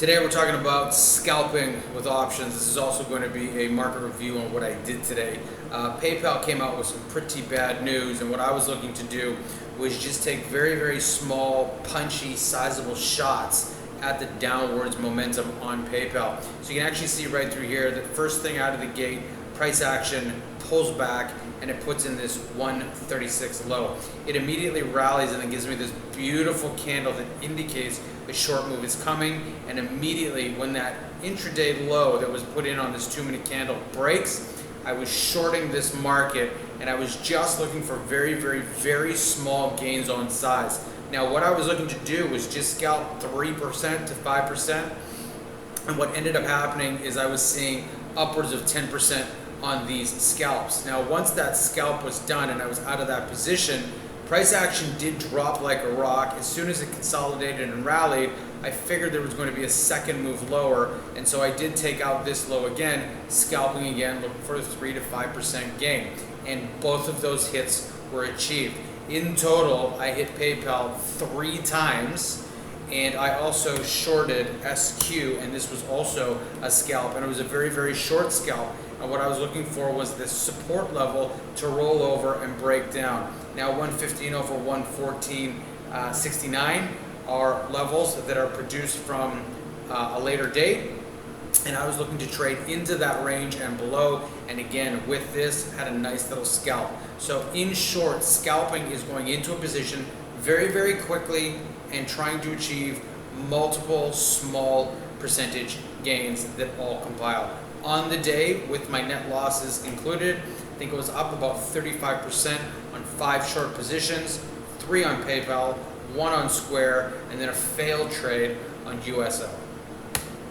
Today we're talking about scalping with options. This is also going to be a market review on what I did today. PayPal came out with some pretty bad news, and what I was looking to do was just take very, very small, punchy, sizable shots at the downwards momentum on PayPal. So you can actually see right through here, the first thing out of the gate, price action pulls back and it puts in this 136 low. It immediately rallies and then gives me this beautiful candle that indicates the short move is coming, and immediately when that intraday low that was put in on this 2-minute candle breaks, I was shorting this market and I was just looking for very, very, very small gains on size. Now what I was looking to do was just scalp 3% to 5%, and what ended up happening is I was seeing upwards of 10% on these scalps. Now once that scalp was done and I was out of that position, price action did drop like a rock. As soon as it consolidated and rallied, I figured there was going to be a second move lower, and so I did take out this low again, scalping again, looking for a 3 to 5% gain, and both of those hits were achieved. In total, I hit PayPal 3 times, and I also shorted SQ, and this was also a scalp, and it was a very, very short scalp. And what I was looking for was this support level to roll over and break down. Now 115 over 114.69 are levels that are produced from a later date, and I was looking to trade into that range and below, and again with this had a nice little scalp. So in short, scalping is going into a position very, very quickly and trying to achieve multiple small percentage gains that all compile. On the day, with my net losses included, I think it was up about 35% on 5 short positions, 3 on PayPal, 1 on Square, and then a failed trade on USO.